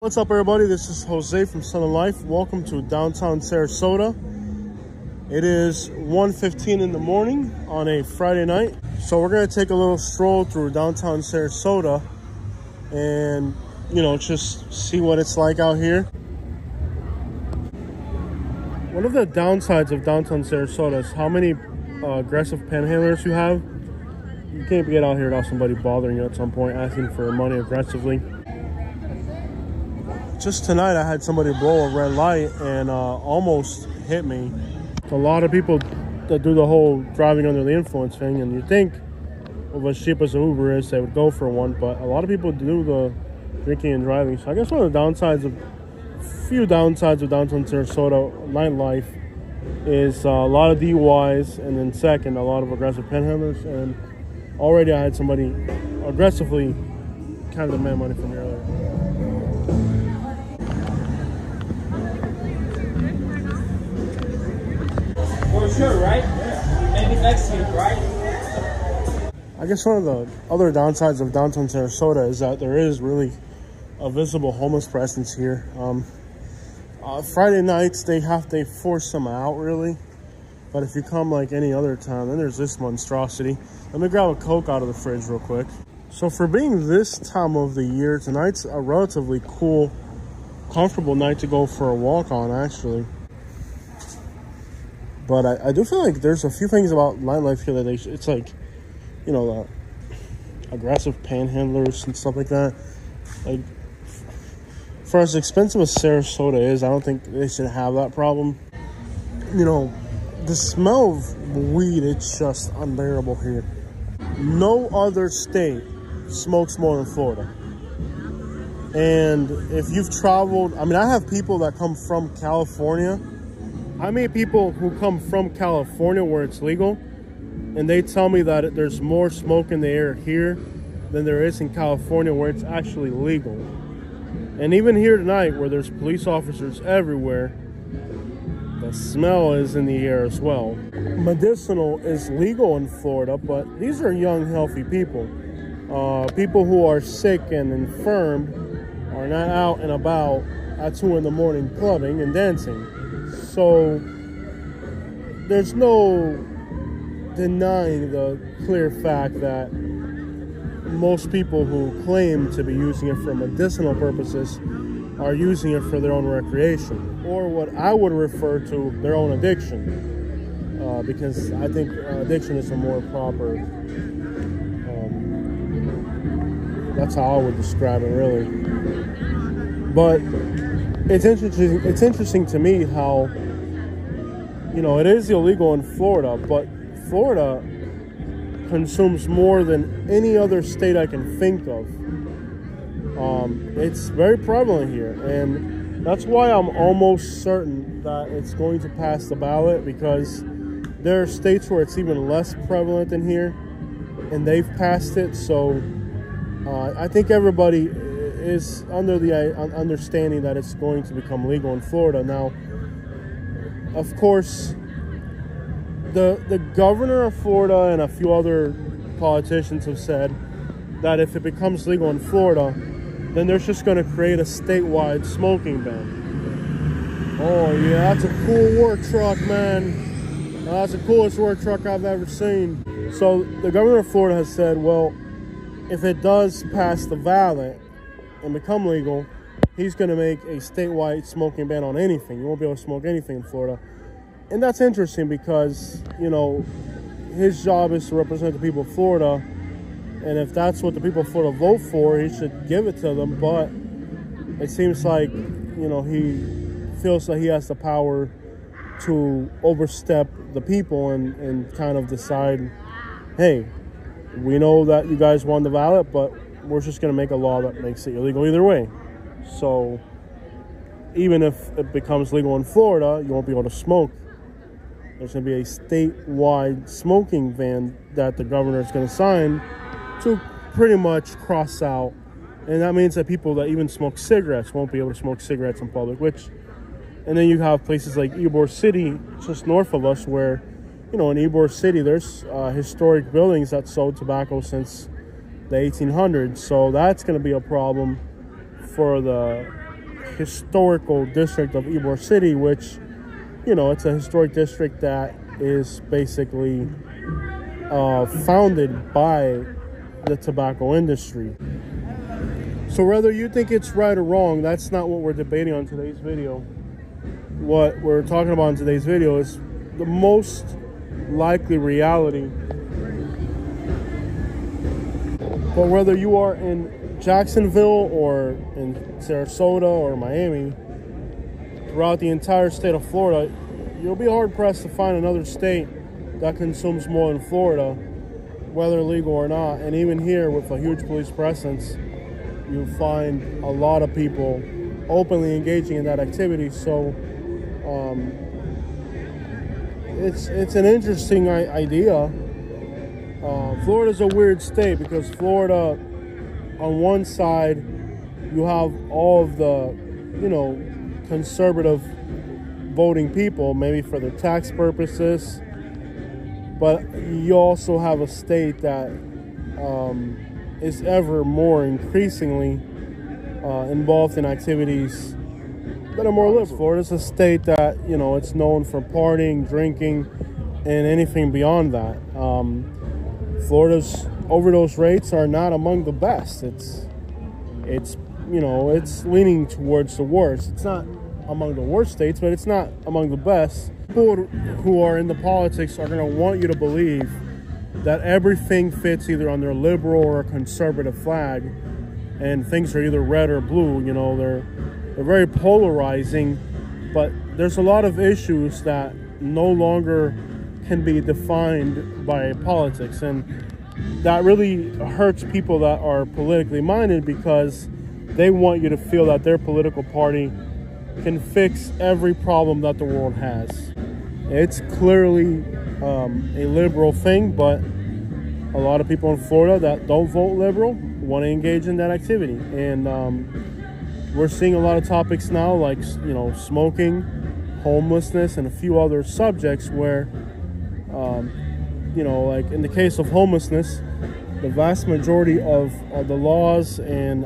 What's up, everybody? This is Jose from Nightlife. Welcome to downtown Sarasota. It is 1:15 in the morning on a Friday night. So we're going to take a little stroll through downtown Sarasota and, just see what it's like out here. One of the downsides of downtown Sarasota is how many aggressive panhandlers you have. You can't get out here without somebody bothering you at some point, asking for money aggressively. Just tonight, I had somebody blow a red light and almost hit me. A lot of people that do the whole driving under the influence thing, and you think of as cheap as an Uber is, they would go for one, but a lot of people do the drinking and driving. So I guess one of the few downsides of downtown Sarasota nightlife is a lot of DUIs, and then second, a lot of aggressive panhandlers. And already I had somebody aggressively kind of demand money from me earlier. For sure, right? Yeah. Maybe next week, right? I guess one of the other downsides of downtown Sarasota is that there is really a visible homeless presence here. Friday nights, they force them out, really. But if you come like any other time, then there's this monstrosity. Let me grab a Coke out of the fridge real quick. So for being this time of the year, tonight's a relatively cool, comfortable night to go for a walk on, actually. But I do feel like there's a few things about nightlife here that it's like, the aggressive panhandlers and stuff like that. Like, for as expensive as Sarasota is, I don't think they should have that problem. The smell of weed, it's just unbearable here. No other state smokes more than Florida. And if you've traveled, I have people that come from California. I meet people who come from California where it's legal, and they tell me that there's more smoke in the air here than there is in California where it's actually legal. And even here tonight, where there's police officers everywhere, the smell is in the air as well. Medicinal is legal in Florida, but these are young, healthy people. People who are sick and infirm are not out and about at 2 in the morning clubbing and dancing. So there's no denying the clear fact that most people who claim to be using it for medicinal purposes are using it for their own recreation, or what I would refer to their own addiction, because I think addiction is a more proper, that's how I would describe it, really. But it's interesting to me how, it is illegal in Florida, but Florida consumes more than any other state I can think of. It's very prevalent here, and that's why I'm almost certain that it's going to pass the ballot, because there are states where it's even less prevalent than here, and they've passed it. So I think everybody is under the understanding that it's going to become legal in Florida. Now, of course, the governor of Florida and a few other politicians have said that if it becomes legal in Florida, then they're just going to create a statewide smoking ban. Oh yeah, that's a cool work truck, man. That's the coolest work truck I've ever seen. So the governor of Florida has said, well, if it does pass the ballot and become legal, he's going to make a statewide smoking ban on anything. You won't be able to smoke anything in Florida. And that's interesting because, his job is to represent the people of Florida. And if that's what the people of Florida vote for, he should give it to them. But it seems like, he feels that he has the power to overstep the people and kind of decide, hey, we know that you guys won the ballot, but we're just going to make a law that makes it illegal either way. So even if it becomes legal in Florida, you won't be able to smoke. There's going to be a statewide smoking ban that the governor is going to sign to pretty much cross out. And that means that people that even smoke cigarettes won't be able to smoke cigarettes in public, and then you have places like Ybor City, just north of us, where, in Ybor City, there's historic buildings that sold tobacco since the 1800s. So that's going to be a problem for the historical district of Ybor City, which, you know, it's a historic district that is basically founded by the tobacco industry. So whether you think it's right or wrong, that's not what we're debating on today's video. What we're talking about in today's video is the most likely reality. But whether you are in Jacksonville or in Sarasota or Miami, throughout the entire state of Florida, you'll be hard-pressed to find another state that consumes more than Florida, whether legal or not. And even here, with a huge police presence, you find a lot of people openly engaging in that activity. So it's an interesting idea. Florida's a weird state because Florida, on one side, you have all of the, you know, conservative voting people, maybe for their tax purposes, but you also have a state that is ever more increasingly involved in activities that are more liberal. Florida's a state that, you know, it's known for partying, drinking, and anything beyond that. Florida's overdose rates are not among the best. It's you know, it's leaning towards the worst. It's not among the worst states, but it's not among the best. People who are in the politics are going to want you to believe that everything fits either on their liberal or conservative flag, and things are either red or blue. You know, they're very polarizing, but there's a lot of issues that no longer can be defined by politics, and that really hurts people that are politically minded, because they want you to feel that their political party can fix every problem that the world has. It's clearly a liberal thing, but a lot of people in Florida that don't vote liberal want to engage in that activity. And we're seeing a lot of topics now, like, you know, smoking, homelessness, and a few other subjects where, you know, like in the case of homelessness, the vast majority of the laws and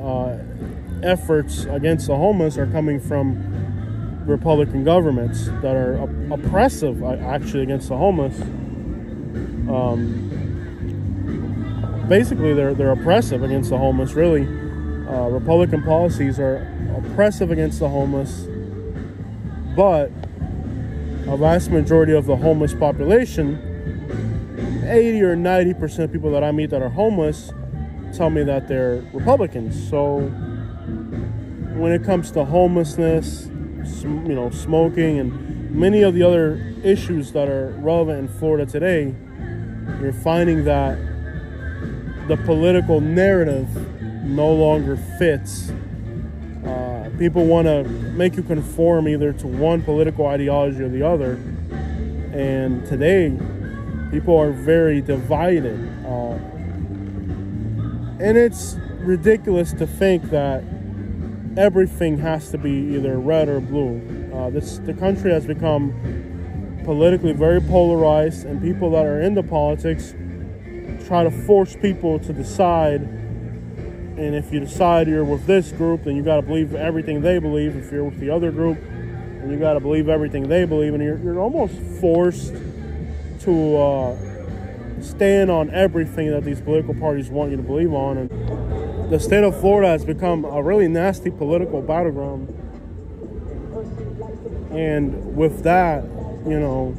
efforts against the homeless are coming from Republican governments that are oppressive, actually, against the homeless. Basically, they're oppressive against the homeless, really. Republican policies are oppressive against the homeless, but a vast majority of the homeless population, 80 or 90% of people that I meet that are homeless, tell me that they're Republicans. So when it comes to homelessness, you know, smoking, and many of the other issues that are relevant in Florida today, you're finding that the political narrative no longer fits. People want to make you conform either to one political ideology or the other, and today people are very divided, and it's ridiculous to think that everything has to be either red or blue. The country has become politically very polarized, and people that are into politics try to force people to decide. And if you decide you're with this group, then you got to believe everything they believe. If you're with the other group, then you got to believe everything they believe. And you're almost forced to stand on everything that these political parties want you to believe on. And the state of Florida has become a really nasty political battleground. And with that, you know,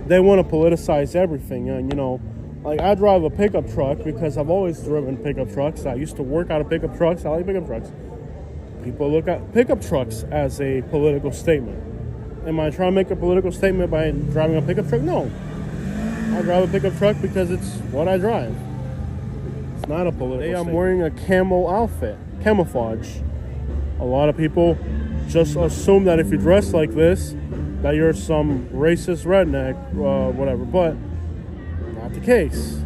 they want to politicize everything. And, you know, like, I drive a pickup truck because I've always driven pickup trucks. I used to work out of pickup trucks. I like pickup trucks. People look at pickup trucks as a political statement. Am I trying to make a political statement by driving a pickup truck? No. I drive a pickup truck because it's what I drive. It's not a political statement. I'm wearing a camo outfit, camouflage. A lot of people just assume that if you dress like this, that you're some racist redneck, whatever. But not the case.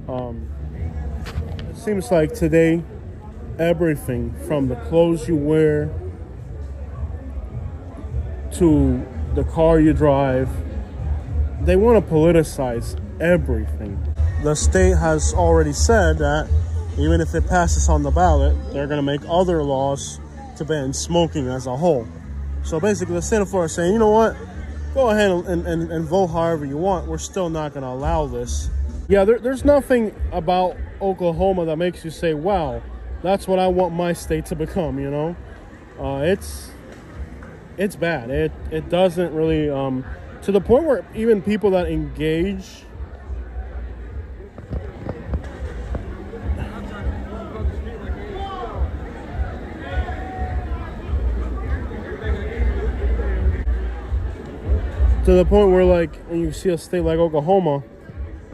It seems like today, everything from the clothes you wear to the car you drive, they want to politicize everything. The state has already said that even if it passes on the ballot, they're going to make other laws to ban smoking as a whole. So basically, the state of Florida is saying, you know what? Go ahead and vote however you want. We're still not going to allow this. Yeah, there's nothing about Oklahoma that makes you say, wow, that's what I want my state to become, you know? It's bad. It doesn't really, to the point where even people that engage to the point where, like, when you see a state like Oklahoma,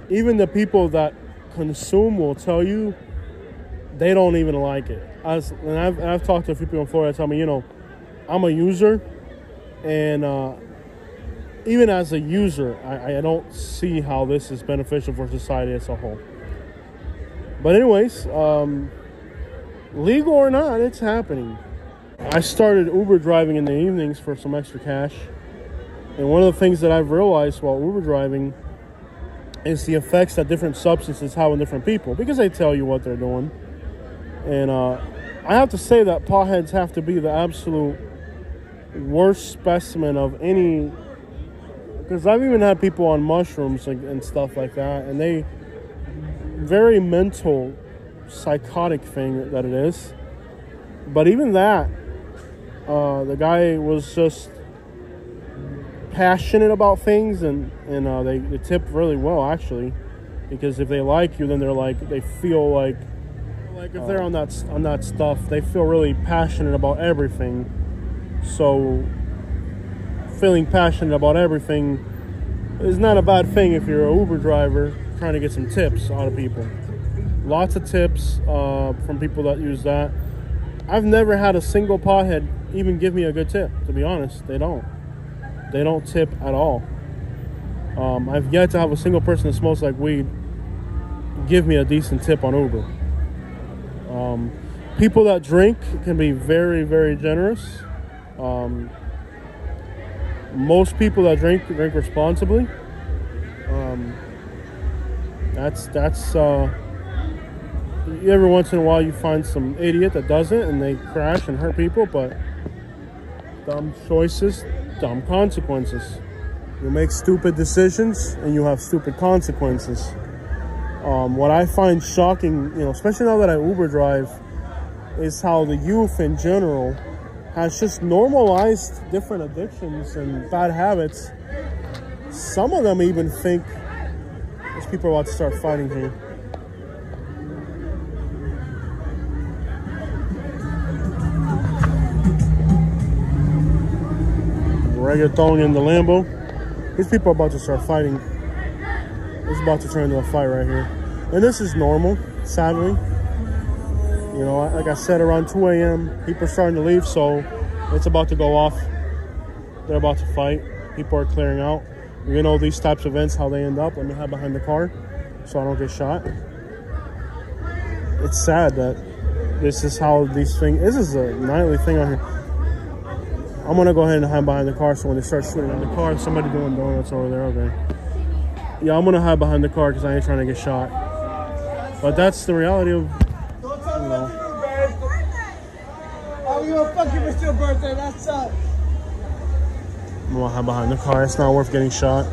even the people that consume will tell you they don't even like it. And I've talked to a few people in Florida that tell me, you know, I'm a user, and even as a user, I don't see how this is beneficial for society as a whole. But anyways, legal or not, it's happening. I started Uber driving in the evenings for some extra cash. And one of the things that I've realized while Uber driving is the effects that different substances have on different people, because they tell you what they're doing. And I have to say that potheads have to be the absolute worst specimen of any, because I've even had people on mushrooms and stuff like that, and they, very mental, psychotic thing that it is. But even that, the guy was just passionate about things, and they tip really well, actually, because if they like you, then they feel like if they're on that stuff, they feel really passionate about everything. So feeling passionate about everything is not a bad thing if you're an Uber driver trying to get some tips out of people. Lots of tips from people that use that. I've never had a single pothead even give me a good tip, to be honest. They don't tip at all. I've yet to have a single person that smells like weed give me a decent tip on Uber. People that drink can be very, very generous. Most people that drink responsibly. That's every once in a while you find some idiot that doesn't, and they crash and hurt people, but dumb choices, dumb consequences. You make stupid decisions and you have stupid consequences. What I find shocking, you know, especially now that I Uber drive, is how the youth in general has just normalized different addictions and bad habits. Some of them even think these people are about to start fighting here. Reggaeton in the Lambo. These people are about to start fighting. It's about to turn into a fight right here. And this is normal, sadly. You know, like I said, around 2 a.m., people are starting to leave, so it's about to go off. They're about to fight. People are clearing out. You know these types of events, how they end up. Let me hide behind the car so I don't get shot. It's sad that this is how these things... This is a nightly thing out here. I'm going to go ahead and hide behind the car, so when they start shooting at the car, somebody doing donuts over there, okay. Yeah, I'm going to hide behind the car because I ain't trying to get shot. But that's the reality of... I don't give a fuck if it's your birthday, that sucks. I'm gonna hide behind the car. It's not worth getting shot.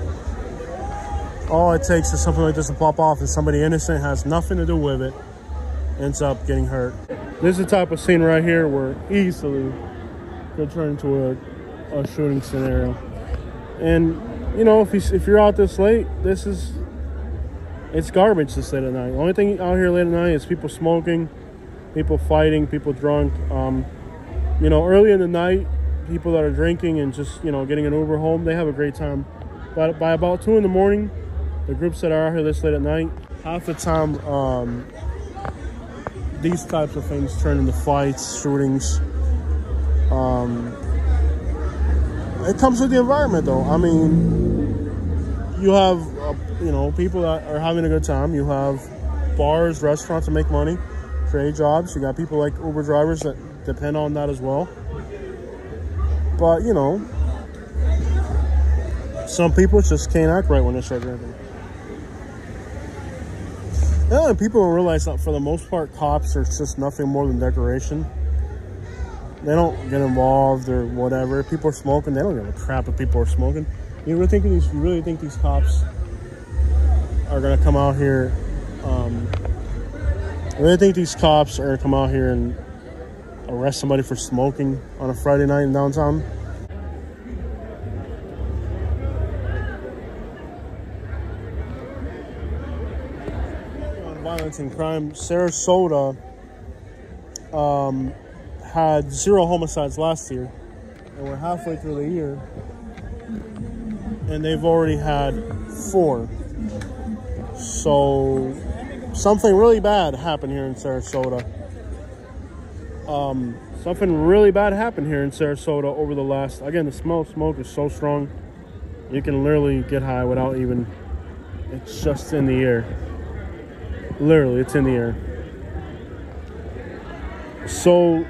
All it takes is something like this to pop off, and somebody innocent has nothing to do with it ends up getting hurt. This is the type of scene right here where easily could turn into a shooting scenario. And you know, if you're out this late, it's garbage this late at night. The only thing out here late at night is people smoking, people fighting, people drunk. You know, early in the night, people that are drinking and just, you know, getting an Uber home, they have a great time. But by about 2 in the morning, the groups that are out here this late at night, half the time, these types of things turn into fights, shootings. It comes with the environment, though. I mean, you have, you know, people that are having a good time. You have bars, restaurants that make money, create jobs. You got people like Uber drivers that depend on that as well. But, you know, some people just can't act right when they start drinking. Yeah, and people don't realize that for the most part, cops are just nothing more than decoration. They don't get involved or whatever. If people are smoking, they don't give a crap if people are smoking. You really think these cops are gonna come out here? I really think these cops are gonna come out here and arrest somebody for smoking on a Friday night in downtown? On violence and crime, Sarasota had 0 homicides last year, and we're halfway through the year, and they've already had 4. So something really bad happened here in Sarasota. Something really bad happened here in Sarasota over the last, again, the smell of smoke is so strong, you can literally get high without even, it's just in the air. Literally, it's in the air. So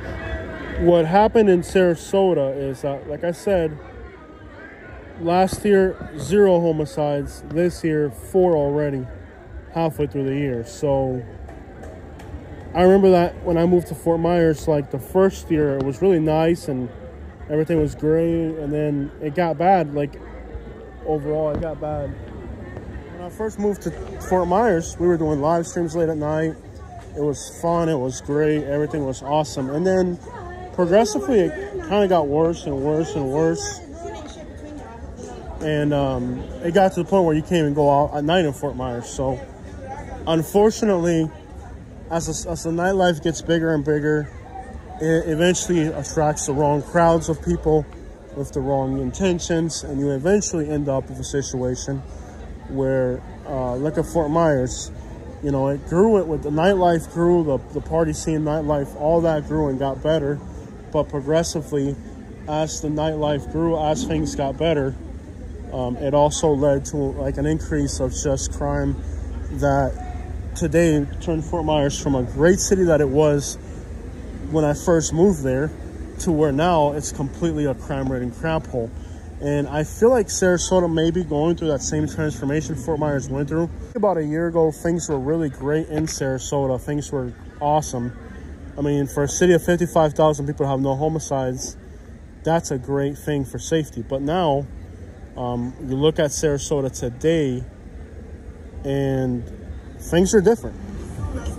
what happened in Sarasota is that, like I said, last year, 0 homicides. This year, 4 already, halfway through the year. So I remember that when I moved to Fort Myers, like the first year, it was really nice and everything was great. And then it got bad. Like, overall, it got bad. When I first moved to Fort Myers, we were doing live streams late at night. It was fun. It was great. Everything was awesome. And then progressively, it kind of got worse and worse and worse. And it got to the point where you can't even go out at night in Fort Myers. So, unfortunately, as the nightlife gets bigger and bigger, it eventually attracts the wrong crowds of people with the wrong intentions. And you eventually end up with a situation where, look at Fort Myers. You know, it grew, with the nightlife grew, the party scene, nightlife, all that grew and got better. But progressively, as the nightlife grew, as things got better, it also led to like an increase of just crime that today turned Fort Myers from a great city that it was when I first moved there to where now it's completely a crime-ridden crap hole. And I feel like Sarasota may be going through that same transformation Fort Myers went through. About a year ago, things were really great in Sarasota. Things were awesome. I mean, for a city of 55,000 people to have no homicides, that's a great thing for safety. But now, you look at Sarasota today, and things are different.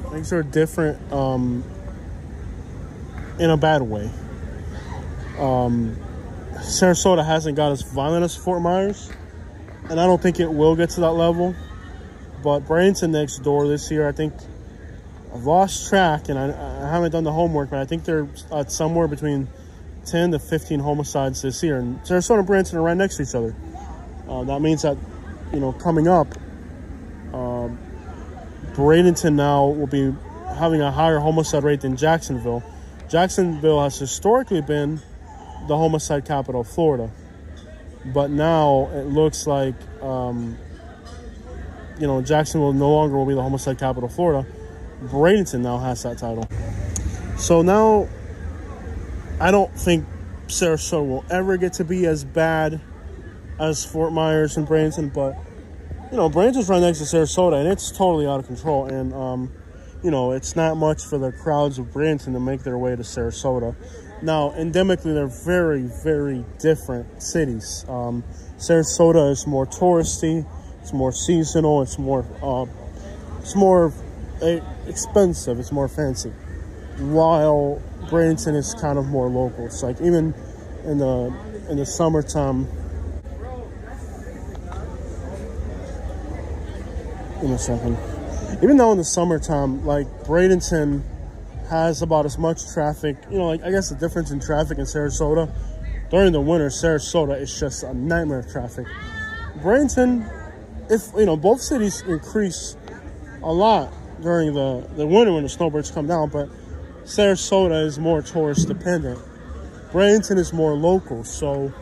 Things are different in a bad way. Sarasota hasn't got as violent as Fort Myers, and I don't think it will get to that level. But Bradenton next door this year, I think, I've lost track, and I haven't done the homework, but I think they're at somewhere between 10 to 15 homicides this year. And Sarasota and Bradenton are right next to each other. That means that, you know, coming up, Bradenton now will be having a higher homicide rate than Jacksonville. Jacksonville has historically been the homicide capital of Florida, but now it looks like, you know, Jacksonville no longer will be the homicide capital of Florida. Bradenton now has that title. So now, I don't think Sarasota will ever get to be as bad as Fort Myers and Bradenton, but, you know, Bradenton's right next to Sarasota, and it's totally out of control. And, you know, it's not much for the crowds of Bradenton to make their way to Sarasota. Now, endemically, they're very, very different cities. Sarasota is more touristy, it's more seasonal, it's more expensive, it's more fancy. While Bradenton is kind of more local. It's like even in the summertime. Give me a second. Even though in the summertime, like Bradenton has about as much traffic, you know, like I guess the difference in traffic in Sarasota, during the winter, Sarasota is just a nightmare of traffic. Bradenton, if, you know, both cities increase a lot during the winter when the snowbirds come down, but Sarasota is more tourist dependent. Bradenton is more local, so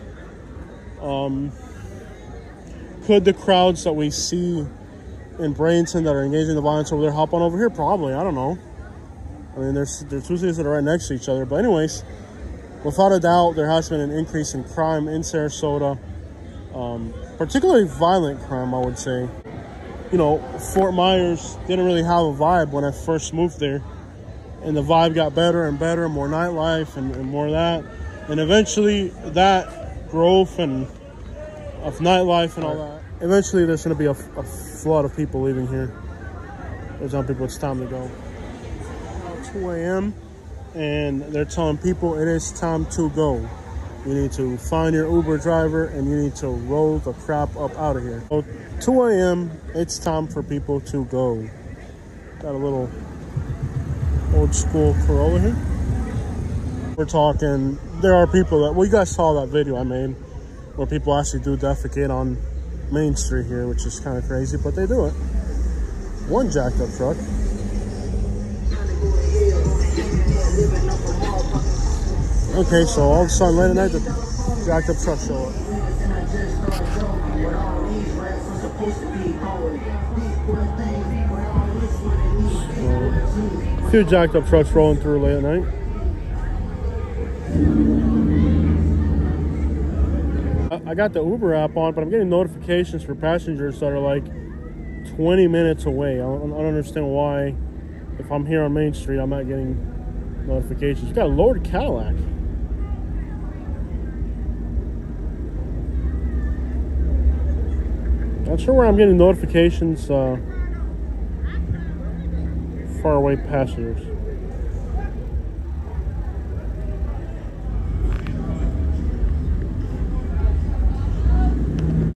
could the crowds that we see in Bradenton that are engaging in the violence over there hop on over here? Probably. I don't know. I mean, there's two cities that are right next to each other. But anyways, without a doubt, there has been an increase in crime in Sarasota, particularly violent crime, I would say. You know, Fort Myers didn't really have a vibe when I first moved there. and the vibe got better and better, more nightlife and more of that. And eventually that growth and of nightlife and all that, eventually there's going to be a flood of people leaving here. There's some people, it's time to go. Now 2 a.m. and they're telling people it is time to go. You need to find your Uber driver and you need to roll the crap up out of here. So 2 a.m. it's time for people to go. Got a little old school Corolla here. We're talking, there are people that, well, you guys saw that video I made where people actually do defecate on Main Street here, which is kind of crazy, but they do it. One jacked up truck. Okay, so all of a sudden late at night, the jacked up truck show up. A few jacked up trucks rolling through late at night. I got the Uber app on, but I'm getting notifications for passengers that are like 20 minutes away. I don't understand why, if I'm here on Main Street, I'm not getting notifications. You got a lowered Cadillac. Not sure where I'm getting notifications far away passengers.